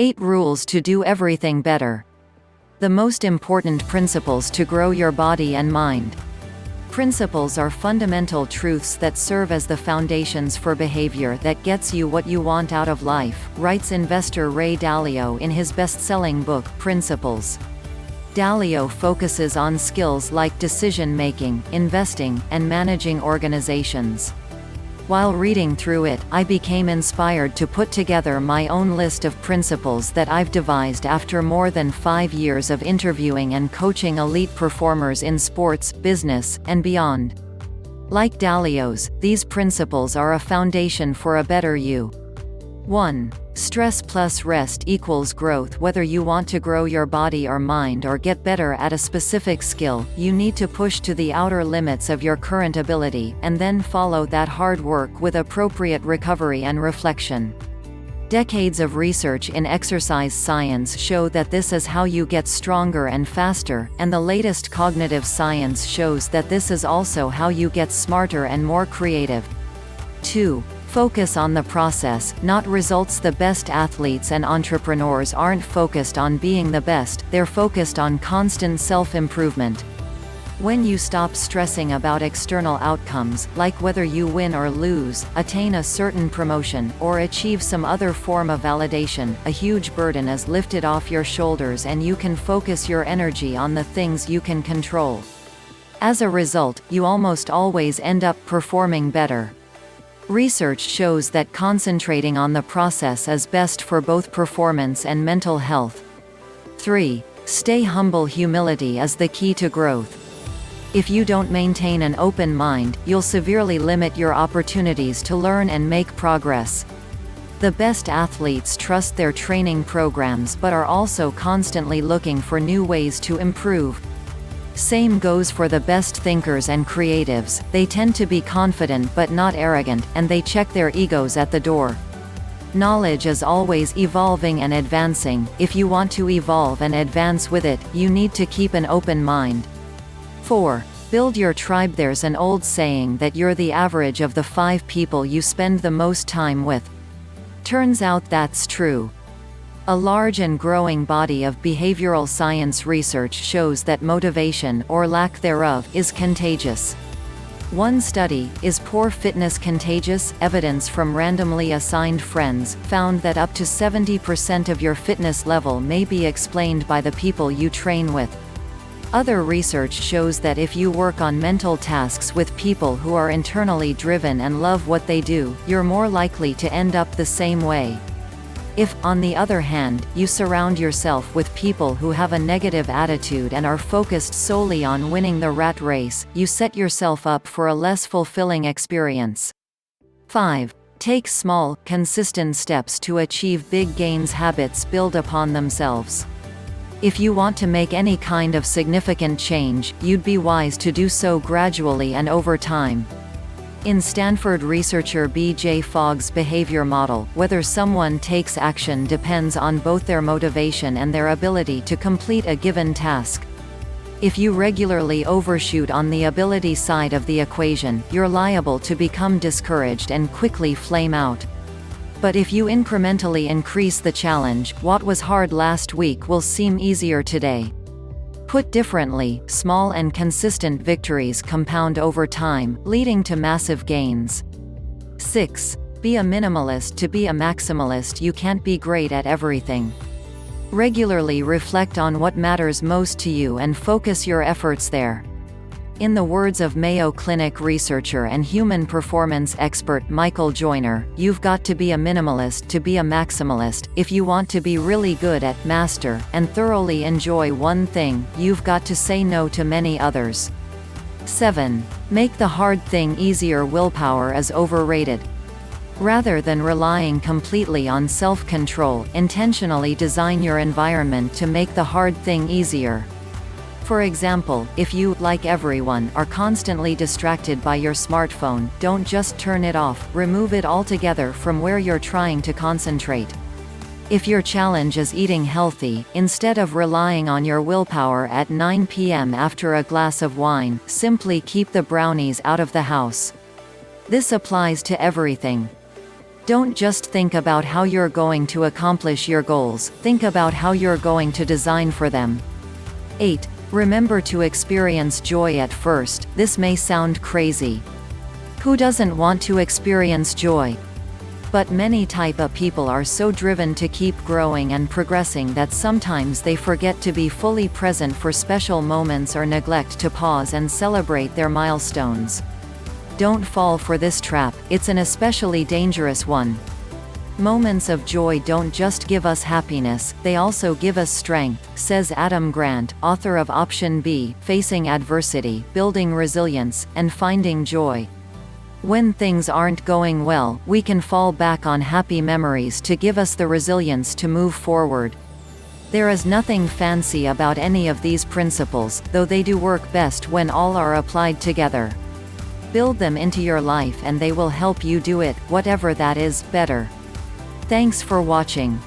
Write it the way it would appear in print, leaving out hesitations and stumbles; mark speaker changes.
Speaker 1: 8 Rules to do everything better. The most important principles to grow your body and mind. Principles are fundamental truths that serve as the foundations for behavior that gets you what you want out of life, writes investor Ray Dalio in his best-selling book, Principles. Dalio focuses on skills like decision-making, investing, and managing organizations. While reading through it, I became inspired to put together my own list of principles that I've devised after more than 5 years of interviewing and coaching elite performers in sports, business, and beyond. Like Dalio's, these principles are a foundation for a better you. 1. Stress plus rest equals growth. Whether you want to grow your body or mind or get better at a specific skill, you need to push to the outer limits of your current ability, and then follow that hard work with appropriate recovery and reflection. Decades of research in exercise science show that this is how you get stronger and faster, and the latest cognitive science shows that this is also how you get smarter and more creative. 2. Focus on the process, not results. The best athletes and entrepreneurs aren't focused on being the best, they're focused on constant self-improvement. When you stop stressing about external outcomes, like whether you win or lose, attain a certain promotion, or achieve some other form of validation, a huge burden is lifted off your shoulders and you can focus your energy on the things you can control. As a result, you almost always end up performing better. Research shows that concentrating on the process is best for both performance and mental health. 3. Stay humble. Humility is the key to growth. If you don't maintain an open mind, you'll severely limit your opportunities to learn and make progress. The best athletes trust their training programs but are also constantly looking for new ways to improve. Same goes for the best thinkers and creatives. They tend to be confident but not arrogant, and they check their egos at the door. Knowledge is always evolving and advancing. If you want to evolve and advance with it, you need to keep an open mind. 4. Build your tribe. There's an old saying that you're the average of the 5 people you spend the most time with. Turns out that's true. A large and growing body of behavioral science research shows that motivation, or lack thereof, is contagious. One study, Is Poor Fitness Contagious? Evidence from randomly assigned friends, found that up to 70% of your fitness level may be explained by the people you train with. Other research shows that if you work on mental tasks with people who are internally driven and love what they do, you're more likely to end up the same way. If, on the other hand, you surround yourself with people who have a negative attitude and are focused solely on winning the rat race, you set yourself up for a less fulfilling experience. 5. Take small, consistent steps to achieve big gains. Habits build upon themselves. If you want to make any kind of significant change, you'd be wise to do so gradually and over time. In Stanford researcher B.J. Fogg's behavior model, whether someone takes action depends on both their motivation and their ability to complete a given task. If you regularly overshoot on the ability side of the equation, you're liable to become discouraged and quickly flame out. But if you incrementally increase the challenge, what was hard last week will seem easier today. Put differently, small and consistent victories compound over time, leading to massive gains. 6. Be a minimalist. To be a maximalist, you can't be great at everything. Regularly reflect on what matters most to you and focus your efforts there. In the words of Mayo Clinic researcher and human performance expert Michael Joyner, you've got to be a minimalist to be a maximalist. If you want to be really good at, master, and thoroughly enjoy one thing, you've got to say no to many others. 7. Make the hard thing easier. Willpower is overrated. Rather than relying completely on self-control, intentionally design your environment to make the hard thing easier. For example, if you, like everyone, are constantly distracted by your smartphone, don't just turn it off, remove it altogether from where you're trying to concentrate. If your challenge is eating healthy, instead of relying on your willpower at 9 p.m. after a glass of wine, simply keep the brownies out of the house. This applies to everything. Don't just think about how you're going to accomplish your goals, think about how you're going to design for them. 8. Remember to experience joy at first. This may sound crazy. Who doesn't want to experience joy? But many type A people are so driven to keep growing and progressing that sometimes they forget to be fully present for special moments or neglect to pause and celebrate their milestones. Don't fall for this trap, it's an especially dangerous one. Moments of joy don't just give us happiness, they also give us strength, says Adam Grant, author of Option B, Facing Adversity, Building Resilience, and Finding Joy. When things aren't going well, we can fall back on happy memories to give us the resilience to move forward. There is nothing fancy about any of these principles, though they do work best when all are applied together. Build them into your life and they will help you do it, whatever that is, better. Thanks for watching.